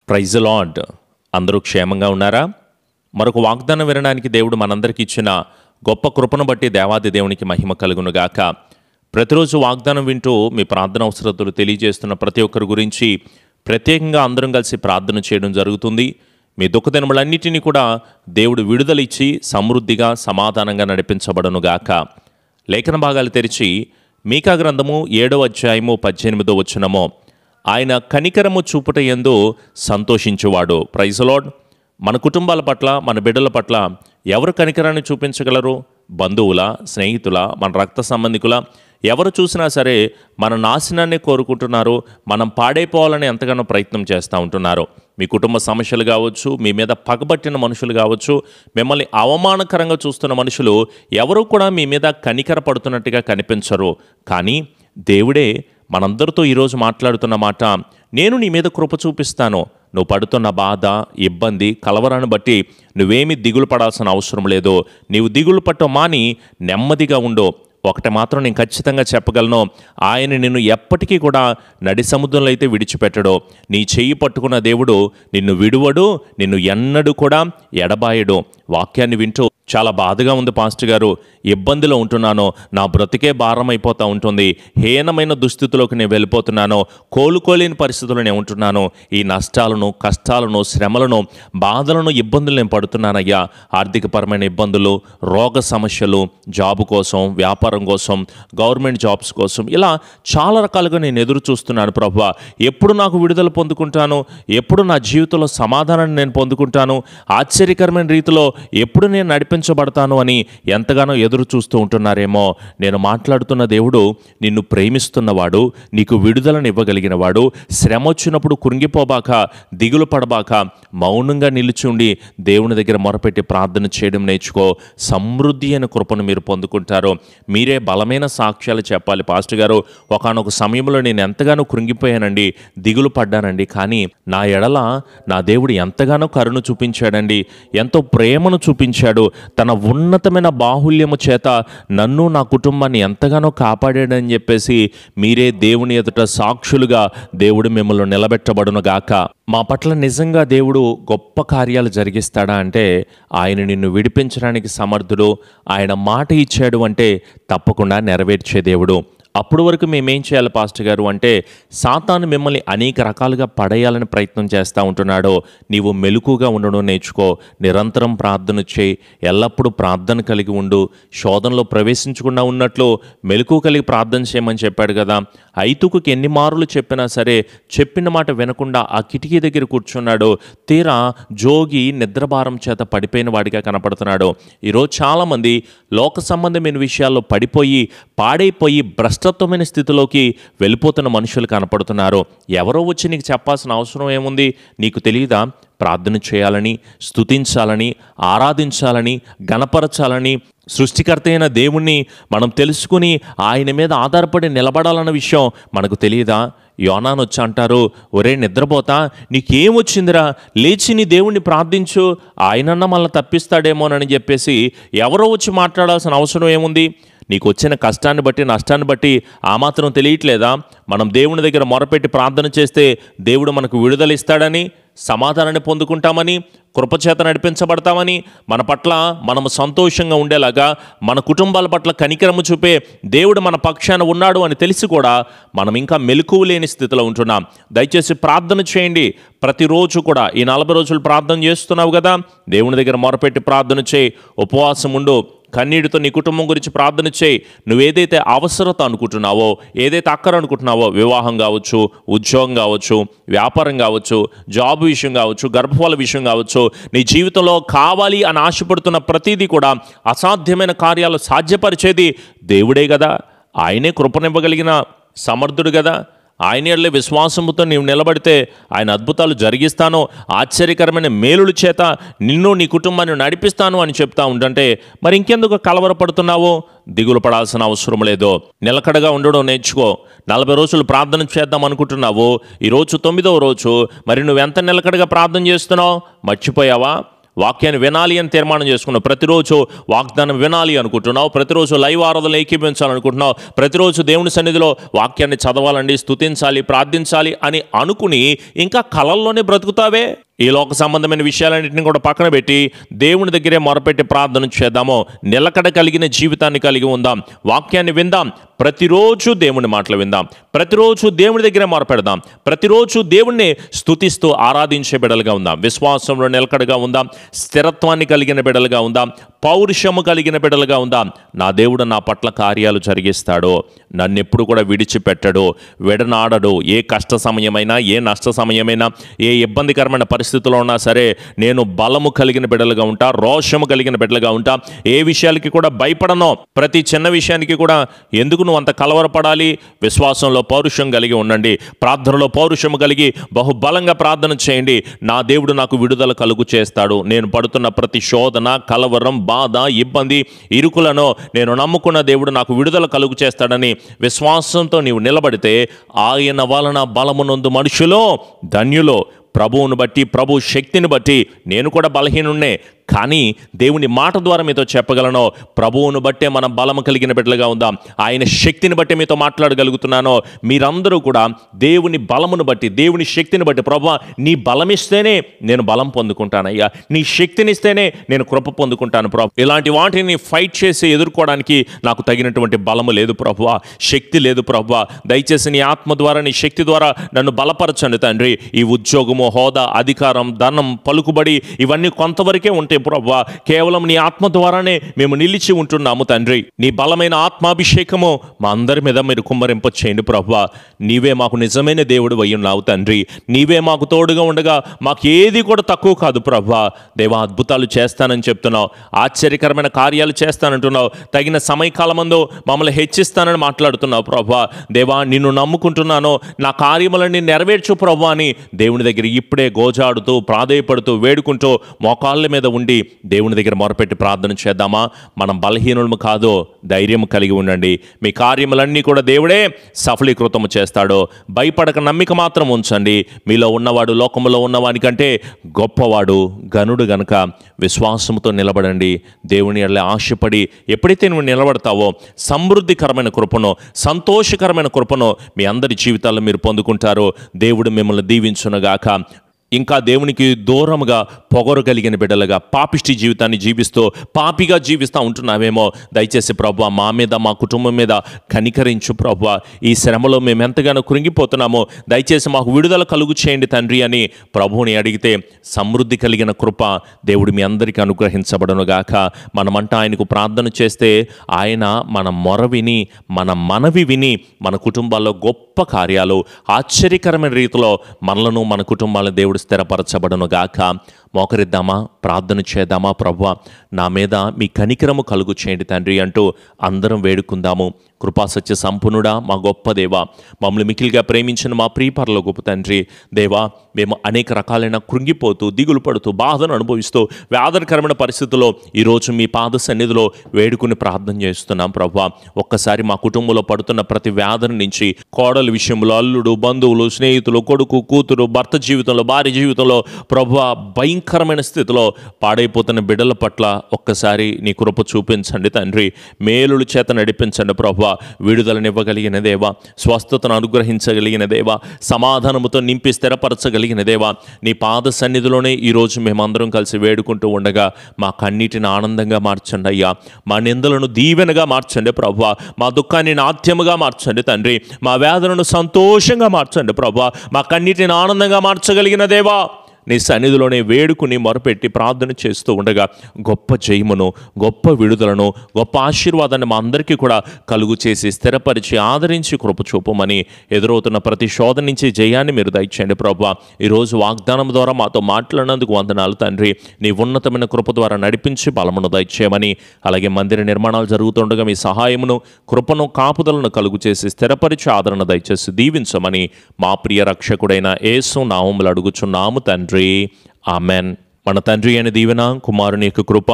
Praise lord. అందరూ క్షేమంగా ఉన్నారా? మరొక వాగ్దానం వినడానికి దేవుడు మనందరికీ ఇచ్చిన గొప్ప కృపను బట్టి దేవాది దేవునికి మహిమ కలుగునుగాక. ప్రతిరోజు వాగ్దానం వింటూ మీ ప్రార్థన అవసరతలు తెలియజేస్తున్న ప్రతి ఒక్కరి గురించి ప్రత్యేకంగా అందరం కలిసి ప్రార్థన చేయడం జరుగుతుంది. మీ దుఃఖదినములన్నిటినీ కూడా దేవుడు విడుదల ఇచ్చి సమృద్ధిగా సమాధానంగా నడిపించబడనుగాక. లేఖన భాగాలు తెరిచి మీకా గ్రంథము 7వ అధ్యాయము 18వ వచనము, ఆయన కనికరము చూపుట యందు సంతోషించువాడు. Praise lord. మన కుటుంబాల పట్ల, మన బిడ్డల పట్ల ఎవరు కనికరాన్ని చూపించగలరు? బంధువుల, స్నేహితుల, మన రక్త సంబంధికుల, ఎవరు చూసినా సరే మన నాశనాన్ని కోరుకుంటున్నారు. మనం పాడైపోవాలని ఎంతగానో ప్రయత్నం చేస్తూ ఉంటున్నారు. మీ కుటుంబ సమస్యలు కావచ్చు, మీ మీద పగబట్టిన మనుషులు కావచ్చు, మిమ్మల్ని అవమానకరంగా చూస్తున్న మనుషులు ఎవరు కూడా మీ మీద కనికర పడుతున్నట్టుగా కనిపించరు. కానీ దేవుడే మనందరితో ఈరోజు మాట్లాడుతున్న మాట, నేను నీ మీద కృప చూపిస్తాను. నువ్వు పడుతున్న బాధ, ఇబ్బంది, కలవరాన్ని బట్టి నువ్వేమీ దిగులు పడాల్సిన అవసరం లేదు. నీవు దిగులు పట్టు మాని నెమ్మదిగా ఉండు. ఒకటి మాత్రం నేను ఖచ్చితంగా చెప్పగలను, ఆయన నిన్ను ఎప్పటికీ కూడా నడి సముద్రంలో అయితే విడిచిపెట్టడు. నీ చెయ్యి పట్టుకున్న దేవుడు నిన్ను విడువడు, నిన్ను ఎన్నడూ కూడా ఎడబాయడు. వాక్యాన్ని వింటూ చాలా బాధగా ఉంది పాస్టర్ గారు, ఇబ్బందిలో ఉంటున్నాను, నా బ్రతికే భారం అయిపోతూ ఉంటుంది, హీనమైన దుస్థితిలోకి నేను వెళ్ళిపోతున్నాను, కోలుకోలేని పరిస్థితుల్లో నేను ఉంటున్నాను, ఈ నష్టాలను, కష్టాలను, శ్రమలను, బాధలను, ఇబ్బందులు నేను పడుతున్నానయ్యా. ఆర్థికపరమైన ఇబ్బందులు, రోగ సమస్యలు, జాబు కోసం, వ్యాపారం కోసం, గవర్నమెంట్ జాబ్స్ కోసం, ఇలా చాలా రకాలుగా నేను ఎదురు చూస్తున్నాను ప్రభువా. ఎప్పుడు నాకు విడుదల పొందుకుంటాను? ఎప్పుడు నా జీవితంలో సమాధానాన్ని నేను పొందుకుంటాను? ఆశ్చర్యకరమైన రీతిలో ఎప్పుడు నేను నడిపించబడతాను అని ఎంతగానో ఎదురు చూస్తూ ఉంటున్నారేమో. నేను మాట్లాడుతున్న దేవుడు నిన్ను ప్రేమిస్తున్నవాడు, నీకు విడుదలను ఇవ్వగలిగిన వాడు. శ్రమ వచ్చినప్పుడు కృంగిపోబాక, దిగులు పడబాక, మౌనంగా నిలిచి ఉండి దేవుని దగ్గర మొరపెట్టి ప్రార్థన చేయడం నేర్చుకో. సమృద్ధి అయిన కృపను మీరు పొందుకుంటారు. మీరే బలమైన సాక్ష్యాలు చెప్పాలి. పాస్టర్ గారు, ఒకానొక సమయంలో నేను ఎంతగానో కృంగిపోయానండి, దిగులు పడ్డానండి, కానీ నా ఎడల నా దేవుడు ఎంతగానో కరుణ చూపించాడండి, ఎంతో ప్రేమను చూపించాడు. తన ఉన్నతమైన బాహుల్యము చేత నన్ను, నా కుటుంబాన్ని ఎంతగానో కాపాడాడని చెప్పేసి మీరే దేవుని ఎదుట సాక్షులుగా దేవుడు మిమ్మల్ని నిలబెట్టబడునుగాక. మా పట్ల నిజంగా దేవుడు గొప్ప కార్యాలు జరిగిస్తాడా అంటే, ఆయన నిన్ను విడిపించడానికి సమర్థుడు. ఆయన మాట ఇచ్చాడు అంటే తప్పకుండా నెరవేర్చే దేవుడు. అప్పుడు వరకు మేమేం చేయాలి పాస్టర్ గారు అంటే, సాతాను మిమ్మల్ని అనేక రకాలుగా పడేయాలని ప్రయత్నం చేస్తూ ఉంటున్నాడో, నీవు మెలకుగా ఉండడం నేర్చుకో. నిరంతరం ప్రార్థన చేయి, ఎల్లప్పుడూ ప్రార్థన కలిగి ఉండు. శోధనలో ప్రవేశించకుండా ఉన్నట్లు మెలకువ కలిగి ప్రార్థన చేయమని చెప్పాడు కదా. ఐతుకుకి ఎన్ని మారులు చెప్పినా సరే చెప్పిన మాట వినకుండా ఆ కిటికీ దగ్గర కూర్చున్నాడు. తీరా జోగి నిద్రభారం చేత పడిపోయిన వాడిగా కనపడుతున్నాడు. ఈరోజు చాలామంది లోక సంబంధమైన విషయాల్లో పడిపోయి, పాడైపోయి, భ్రష్టత్వమైన స్థితిలోకి వెళ్ళిపోతున్న మనుషులు కనపడుతున్నారు. ఎవరో వచ్చి నీకు చెప్పాల్సిన అవసరం ఏముంది? నీకు తెలియదా? ప్రార్థన చేయాలని, స్తుతించాలని, ఆరాధించాలని, గణపరచాలని, సృష్టికర్త అయిన దేవుణ్ణి మనం తెలుసుకుని ఆయన మీద ఆధారపడి నిలబడాలన్న విషయం మనకు తెలియదా? యోనాను వచ్చి అంటారు, ఒరే నిద్రపోతా, నీకేమొచ్చిందిరా, లేచి నీ దేవుణ్ణి ప్రార్థించు, ఆయనన్నా మళ్ళీ తప్పిస్తాడేమోనని చెప్పేసి ఎవరో వచ్చి మాట్లాడాల్సిన అవసరం ఏముంది? నీకు వచ్చిన కష్టాన్ని బట్టి, నష్టాన్ని బట్టి ఆ మాత్రం తెలియట్లేదా? మనం దేవుని దగ్గర మొరపెట్టి ప్రార్థన చేస్తే దేవుడు మనకు విడుదల ఇస్తాడని, సమాధానాన్ని పొందుకుంటామని, కృపచేత నడిపించబడతామని, మన పట్ల మనము సంతోషంగా ఉండేలాగా, మన కుటుంబాల పట్ల కనికరము చూపే దేవుడు మన పక్షాన ఉన్నాడు అని తెలిసి కూడా మనం ఇంకా మెలకువ లేని స్థితిలో ఉంటున్నాం. దయచేసి ప్రార్థన చేయండి. ప్రతిరోజు కూడా ఈ 40 రోజులు ప్రార్థన చేస్తున్నావు కదా, దేవుని దగ్గర మొరపెట్టి ప్రార్థన చేయి. ఉపవాసం ఉండు. కన్నీటితో నీ కుటుంబం గురించి ప్రార్థన చేయి. నువ్వేదైతే అవసరత అనుకుంటున్నావో, ఏదైతే అక్కర అనుకుంటున్నావో, వివాహం కావచ్చు, ఉద్యోగం కావచ్చు, వ్యాపారం కావచ్చు, జాబ్ విషయం కావచ్చు, గర్భఫల విషయం కావచ్చు, నీ జీవితంలో కావాలి అని ఆశపడుతున్న ప్రతిదీ కూడా అసాధ్యమైన కార్యాలు సాధ్యపరిచేది దేవుడే కదా. ఆయనే కృపనివ్వగలిగిన సమర్థుడు కదా. ఆయన ఎడల విశ్వాసముతో నీవు నిలబడితే ఆయన అద్భుతాలు జరిగిస్తాను, ఆశ్చర్యకరమైన మేలుల చేత నిన్ను, నీ కుటుంబాన్ని నడిపిస్తాను అని చెప్తా ఉంటుంటే మరి ఇంకెందుకు కలవరపడుతున్నావో? దిగులు పడాల్సిన అవసరం లేదు. నిలకడగా ఉండడం నేర్చుకో. 40 రోజులు ప్రార్థన చేద్దాం అనుకుంటున్నావు, ఈరోజు 9వ రోజు. మరి నువ్వెంత నిలకడగా ప్రార్థన చేస్తున్నావు? మర్చిపోయావా? వాక్యాన్ని వినాలి అని తీర్మానం చేసుకున్నావు, ప్రతిరోజు వాగ్దానం వినాలి అనుకుంటున్నావు, ప్రతిరోజు లైవ్ ఆరాధనలు ఏకీభించాలనుకుంటున్నావు, ప్రతిరోజు దేవుని సన్నిధిలో వాక్యాన్ని చదవాలండి, స్తుతించాలి, ప్రార్థించాలి అని అనుకుని ఇంకా కలల్లోనే బ్రతుకుతావే. ఈ లోక సంబంధమైన విషయాలన్నింటినీ కూడా పక్కన పెట్టి దేవుని దగ్గరే మొరపెట్టి ప్రార్థన చేద్దాము. నిలకడ కలిగిన జీవితాన్ని కలిగి ఉందాం, వాక్యాన్ని విందాం, ప్రతిరోజు దేవుని మాటలు విందాం, ప్రతిరోజు దేవుని దగ్గరే మొరపెడదాం, ప్రతిరోజు దేవుణ్ణి స్తుతిస్తూ ఆరాధించే బిడ్డలుగా ఉందాం, విశ్వాసంలో నిలకడగా ఉందాం, స్థిరత్వాన్ని కలిగిన బిడ్డలుగా ఉందాం, పౌరుషము కలిగిన బిడ్డలుగా ఉందాం. నా దేవుడు నా పట్ల కార్యాలు జరిగిస్తాడు, నన్ను ఎప్పుడు కూడా విడిచిపెట్టడు, విడనాడడు. ఏ కష్ట సమయమైనా, ఏ నష్ట సమయమైనా, ఏ ఇబ్బందికరమైన పరిస్థితుల్లో ఉన్నా సరే నేను బలము కలిగిన బిడ్డలుగా ఉంటా, రోషము కలిగిన బిడ్డలుగా ఉంటా. ఏ విషయాలకి కూడా భయపడను. ప్రతి చిన్న విషయానికి కూడా ఎందుకు నువ్వు అంత కలవరపడాలి? విశ్వాసంలో పౌరుషం కలిగి ఉండండి, ప్రార్థనలో పౌరుషము కలిగి బహుబలంగా ప్రార్థన చేయండి. నా దేవుడు నాకు విడుదల కలుగు చేస్తాడు. నేను పడుతున్న ప్రతి శోధన, కలవరం, బాధ, ఇబ్బంది, ఇరుకులను నేను నమ్ముకున్న దేవుడు నాకు విడుదల కలుగు చేస్తాడని విశ్వాసంతో నీవు నిలబడితే ఆయన వలన బలమునందు మనుషులో ధన్యులో. ప్రభువును బట్టి, ప్రభు శక్తిని బట్టి నేను కూడా బలహీనున్నే, కానీ దేవుని మాట ద్వారా మీతో చెప్పగలను, ప్రభువును బట్టే మనం బలము కలిగిన బిడ్డలుగా ఉందాం. ఆయన శక్తిని బట్టి మీతో మాట్లాడగలుగుతున్నాను. మీరందరూ కూడా దేవుని బలమును బట్టి, దేవుని శక్తిని బట్టి, ప్రభువా నీ బలమిస్తేనే నేను బలం పొందుకుంటానయ్యా, నీ శక్తినిస్తేనే నేను కృప పొందుకుంటాను ప్రభు. ఇలాంటి వాటిని ఫైట్ చేసి ఎదుర్కోవడానికి నాకు తగినటువంటి బలము లేదు ప్రభువా, శక్తి లేదు ప్రభువా. దయచేసి నీ ఆత్మ ద్వారా, నీ శక్తి ద్వారా నన్ను బలపరచండి తండ్రి. ఈ ఉద్యోగము, హోదా, అధికారం, ధనం, పలుకుబడి ఇవన్నీ కొంతవరకే ఉంటాయి ప్రభువా. కేవలం నీ ఆత్మ ద్వారానే మేము నిలిచి ఉంటున్నాము తండ్రి. నీ బలమైన ఆత్మాభిషేకము మా అందరి మీద మీరు కుమ్మరింప చేయండి ప్రభువా. నీవే మాకు నిజమైన దేవుడు అయి ఉన్నావు తండ్రి. నీవే మాకు తోడుగా ఉండగా మాకు ఏది కూడా తక్కువ కాదు ప్రభువా. దేవా అద్భుతాలు చేస్తానని చెప్తున్నావు, ఆశ్చర్యకరమైన కార్యాలు చేస్తానంటున్నావు, తగిన సమయకాలమందు మమ్మల్ని హెచ్చిస్తానని మాట్లాడుతున్నావు ప్రభువా. దేవా నిన్ను నమ్ముకుంటున్నాను, నా కార్యములన్నీ నెరవేర్చు ప్రభువా అని దేవుని దగ్గర ఇప్పుడే గోజాడుతూ, ప్రాధేయపడుతూ, వేడుకుంటూ, మోకాళ్ళ మీద ఉండి దేవుని దగ్గర మొరపెట్టి ప్రార్థన చేద్దామా? మనం బలహీనులము కాదు, ధైర్యం కలిగి ఉండండి. మీ కార్యములన్నీ కూడా దేవుడే సఫలీకృతము చేస్తాడు. భయపడక నమ్మిక మాత్రం ఉంచండి. మీలో ఉన్నవాడు లోకములో ఉన్నవానికంటే గొప్పవాడు, గనుడు గనుక విశ్వాసంతో నిలబడండి. దేవుని ఎడల ఆశపడి ఎప్పుడైతే నువ్వు నిలబడతావో సమృద్ధికరమైన కృపను, సంతోషకరమైన కృపను మీ అందరి జీవితాల్లో మీరు పొందుకుంటారు. దేవుడు మిమ్మల్ని దీవించునుగాక. ఇంకా దేవునికి దూరముగా పొగరు కలిగిన బిడ్డలుగా పాపిష్టి జీవితాన్ని జీవిస్తూ పాపిగా జీవిస్తూ ఉంటున్నామేమో, దయచేసి ప్రభువా మా మీద, మా కుటుంబం మీద కనికరించు ప్రభువా. ఈ శ్రమలో మేము ఎంతగానో కృంగిపోతున్నామో దయచేసి మాకు విడుదల కలుగు చేయండి తండ్రి అని ప్రభువుని అడిగితే సమృద్ధి కలిగిన కృప దేవుడు మీ అందరికీ అనుగ్రహించబడునుగాక. మనమంతా ఆయనకు ప్రార్థన చేస్తే ఆయన మన మొర విని, మన మనవి విని మన కుటుంబాల్లో గొప్ప కార్యాలు ఆశ్చర్యకరమైన రీతిలో మనలను, మన కుటుంబాలను దేవుడు స్థిరపరచబడునుగాక. మోకరిద్దామా, ప్రార్థన చేద్దామా? ప్రభువా నా మీద మీ కనికరము కలుగు చేయండి తండ్రి అంటూ అందరం వేడుకుందాము. కృపాసత్య సంపన్నుడా, మా గొప్ప దేవా, మమ్మల్ని మికిలిగా ప్రేమించిన మా ప్రియపరలో గొప్ప తండ్రి దేవా, మేము అనేక రకాలైన కృంగిపోతూ, దిగులు పడుతూ, బాధను అనుభవిస్తూ, వ్యాధకరమైన పరిస్థితుల్లో ఈరోజు మీ పాద సన్నిధిలో వేడుకుని ప్రార్థన చేస్తున్నాం ప్రభువా. ఒక్కసారి మా కుటుంబంలో పడుతున్న ప్రతి వ్యాధి నుంచి, కోడల విషయంలో, అల్లుడు, బంధువులు, స్నేహితులు, కొడుకు, కూతురు, భర్త జీవితంలో, భార్య జీవితంలో ప్రభువా భయంకరమైన స్థితిలో పాడైపోతున్న బిడ్డల పట్ల ఒక్కసారి నీ కృప చూపించండి తండ్రి. మేలుల చేత నడిపించండి ప్రభువా. విడుదలనివ్వగలిగిన దేవా, స్వస్థతను అనుగ్రహించగలిగిన దేవా, సమాధానముతో నింపి స్థిరపరచగలిగిన దేవా, నీ పాద సన్నిధిలోనే ఈరోజు మేమందరం కలిసి వేడుకుంటూ ఉండగా మా కన్నీటిని ఆనందంగా మార్చండి అయ్యా. మా నిందలను దీవెనగా మార్చండి ప్రభువా. మా దుఃఖాన్ని నాట్యముగా మార్చండి తండ్రి. మా వేదనను సంతోషంగా మార్చండి ప్రభువా. మా కన్నీటిని ఆనందంగా మార్చగలిగిన దేవా, నీ సన్నిధిలోనే వేడుకుని మొరపెట్టి ప్రార్థన చేస్తూ ఉండగా గొప్ప జయమును, గొప్ప విడుదలను, గొప్ప ఆశీర్వాదాన్ని మా అందరికీ కూడా కలుగు చేసి స్థిరపరిచి ఆదరించి కృప చూపమని ఎదురవుతున్న ప్రతి శోధన నుంచి జయాన్ని మీరు దయచేయండి ప్రభువా. ఈరోజు వాగ్దానం ద్వారా మాతో మాట్లాడినందుకు వందనాలు తండ్రి. నీ ఉన్నతమైన కృప ద్వారా నడిపించి బలమును దయచేయమని, అలాగే మందిర నిర్మాణాలు జరుగుతుండగా మీ సహాయమును, కృపను, కాపుదలను కలుగు చేసి స్థిరపరిచి ఆదరణ దయచేసి దీవించమని మా ప్రియ రక్షకుడైన యేసు నామములో అడుగుచున్నాము తండ్రి. ఆమెన్. మన తండ్రి అయిన దీవెన, కుమారుని యొక్క కృప,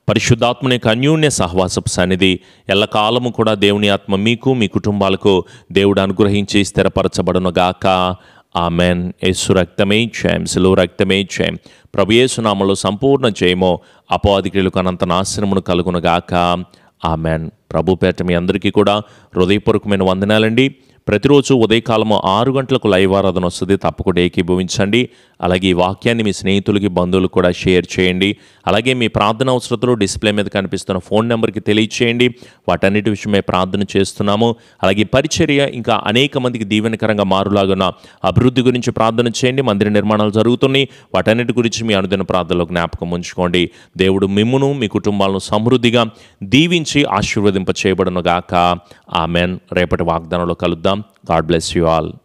పరిశుద్ధాత్మని యొక్క అన్యోన్య సహవాసపు సన్నిధి ఎల్లకాలము కూడా దేవుని ఆత్మ మీకు, మీ కుటుంబాలకు దేవుడు అనుగ్రహించి స్థిరపరచబడునుగాక. ఆమెన్. యేసు రక్తమే జయం, శిలువ రక్తమే జయం. ప్రభు యేసు నామములో సంపూర్ణ జయము, అపవాదికులకు అనంత నాశనమును కలుగునుగాక. ఆమెన్. ప్రభు పేట మీ అందరికీ కూడా హృదయపూర్వకమైన వందనాలండి. ప్రతిరోజు ఉదయకాలము 6 గంటలకు లైవ్ ఆరాధన వస్తుంది, తప్పకుండా ఏకీభవించండి. అలాగే ఈ వాక్యాన్ని మీ స్నేహితులకి, బంధువులకు కూడా షేర్ చేయండి. అలాగే మీ ప్రార్థన అవసరతలు డిస్ప్లే మీద కనిపిస్తున్న ఫోన్ నెంబర్కి తెలియచేయండి. వాటన్నిటి విషయమే ప్రార్థన చేస్తున్నాము. అలాగే పరిచర్య ఇంకా అనేక మందికి దీవెనకరంగా మారులాగున్న అభివృద్ధి గురించి ప్రార్థన చేయండి. మందిర నిర్మాణాలు జరుగుతున్నాయి, వాటన్నిటి గురించి మీ అనుదిన ప్రార్థనలో జ్ఞాపకం ఉంచుకోండి. దేవుడు మిమ్మును, మీ కుటుంబాలను సమృద్ధిగా దీవించి ఆశీర్వదింప చేయబడును గాక. ఆమెన్. రేపటి వాగ్దానంలో కలుద్దాం. God bless you all.